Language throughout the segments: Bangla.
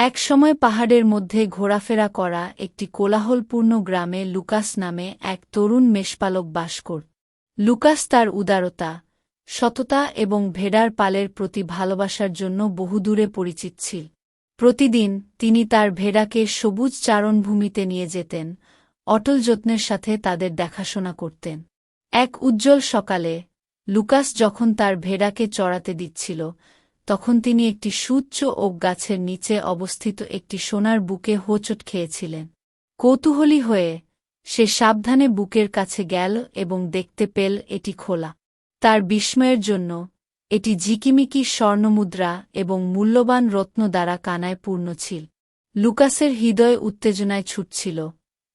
এক সময় পাহাড়ের মধ্যে ঘোরাফেরা করা একটি কোলাহলপূর্ণ গ্রামে লুকাস নামে এক তরুণ মেষপালক বাস করত। লুকাস তার উদারতা, সততা এবং ভেড়ার পালের প্রতি ভালোবাসার জন্য বহুদূরে পরিচিত ছিল। প্রতিদিন তিনি তার ভেড়াকে সবুজ চারণভূমিতে নিয়ে যেতেন, অটল যত্নের সাথে তাদের দেখাশোনা করতেন। এক উজ্জ্বল সকালে লুকাস যখন তার ভেড়াকে চড়াতে দিচ্ছিল, তখন তিনি একটি সুউচ্চ ওক গাছের নিচে অবস্থিত একটি সোনার বুকে হোঁচট খেয়েছিলেন। কৌতূহলী হয়ে সে সাবধানে বুকের কাছে গেল এবং দেখতে পেল এটি খোলা। তার বিস্ময়ের জন্য এটি ঝিকিমিকি স্বর্ণমুদ্রা এবং মূল্যবান রত্ন দ্বারা কানায় পূর্ণ ছিল। লুকাসের হৃদয় উত্তেজনায় ছুটছিল,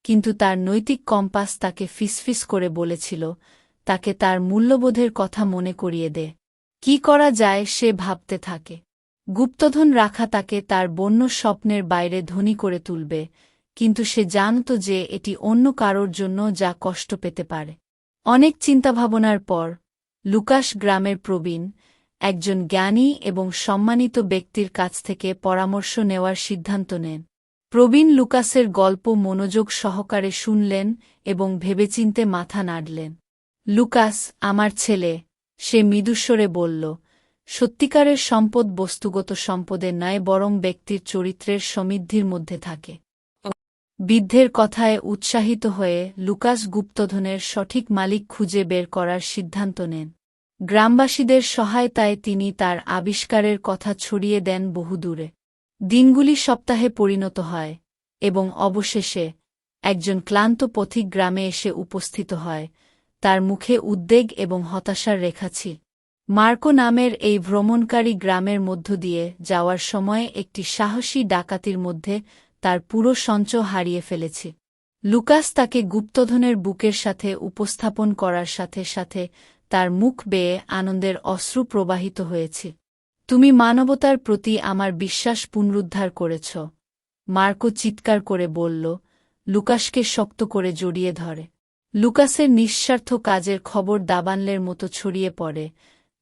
কিন্তু তার নৈতিক কম্পাস তাকে ফিসফিস করে বলেছিল, তাকে তার মূল্যবোধের কথা মনে করিয়ে দে। কি করা যায় সে ভাবতে থাকে। গুপ্তধন রাখা তাকে তার বন্য স্বপ্নের বাইরে ধনী করে তুলবে, কিন্তু সে জানত যে এটি অন্য কারোর জন্য যা কষ্ট পেতে পারে। অনেক চিন্তাভাবনার পর লুকাস গ্রামের প্রবীণ, একজন জ্ঞানী এবং সম্মানিত ব্যক্তির কাছ থেকে পরামর্শ নেওয়ার সিদ্ধান্ত নেন। প্রবীণ লুকাসের গল্প মনোযোগ সহকারে শুনলেন এবং ভেবেচিন্তে মাথা নাড়লেন। লুকাস, আমার ছেলে, সে মৃদুস্বরে বলল, সত্যিকারের সম্পদ বস্তুগত সম্পদের নয় বরং ব্যক্তির চরিত্রের সমৃদ্ধির মধ্যে থাকে। বৃদ্ধের কথায় উৎসাহিত হয়ে লুকাস গুপ্তধনের সঠিক মালিক খুঁজে বের করার সিদ্ধান্ত নেন। গ্রামবাসীদের সহায়তায় তিনি তার আবিষ্কারের কথা ছড়িয়ে দেন বহুদূরে। দিনগুলি সপ্তাহে পরিণত হয় এবং অবশেষে একজন ক্লান্ত পথিক গ্রামে এসে উপস্থিত হয়। তার মুখে উদ্বেগ এবং হতাশার রেখা ছিল। মার্কো নামের এই ভ্রমণকারী গ্রামের মধ্য দিয়ে যাওয়ার সময় একটি সাহসী ডাকাতির মধ্যে তার পুরো সঞ্চয় হারিয়ে ফেলেছে। লুকাস তাকে গুপ্তধনের বুকের সাথে উপস্থাপন করার সাথে সাথে তার মুখ বেয়ে আনন্দের অশ্রু প্রবাহিত হয়েছে। তুমি মানবতার প্রতি আমার বিশ্বাস পুনরুদ্ধার করেছ, মার্কো চিৎকার করে বলল, লুকাসকে শক্ত করে জড়িয়ে ধরে। লুকাসের নিঃস্বার্থ কাজের খবর দাবানলের মতো ছড়িয়ে পড়ে।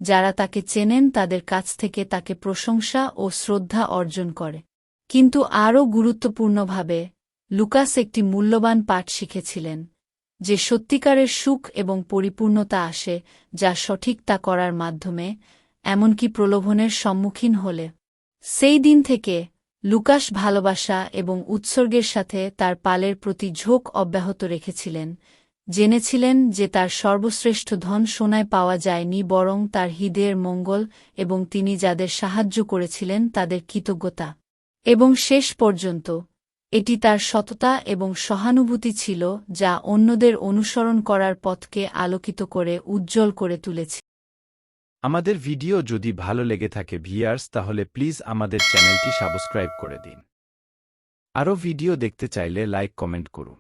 যারা তাকে চেনেন তাদের কাছ থেকে তাকে প্রশংসা ও শ্রদ্ধা অর্জন করে। কিন্তু আরও গুরুত্বপূর্ণভাবে লুকাস একটি মূল্যবান পাঠ শিখেছিলেন, যে সত্যিকারের সুখ এবং পরিপূর্ণতা আসে যা সঠিক তা করার মাধ্যমে, এমনকি প্রলোভনের সম্মুখীন হলে। সেই দিন থেকে লুকাস ভালোবাসা এবং উৎসর্গের সাথে তার পালের প্রতি ঝোঁক অব্যাহত রেখেছিলেন। জেনেছিলেন যে তার সর্বশ্রেষ্ঠ ধন সোনায় পাওয়া যায়নি বরং তার হৃদয়ের মঙ্গল এবং তিনি যাদের সাহায্য করেছিলেন তাদের কৃতজ্ঞতা। এবং শেষ পর্যন্ত এটি তার সততা এবং সহানুভূতি ছিল যা অন্যদের অনুসরণ করার পথকে আলোকিত করে উজ্জ্বল করে তুলেছে। আমাদের ভিডিও যদি ভালো লেগে থাকে ভিউয়ার্স, তাহলে প্লিজ আমাদের চ্যানেলটি সাবস্ক্রাইব করে দিন। আরও ভিডিও দেখতে চাইলে লাইক কমেন্ট করুন।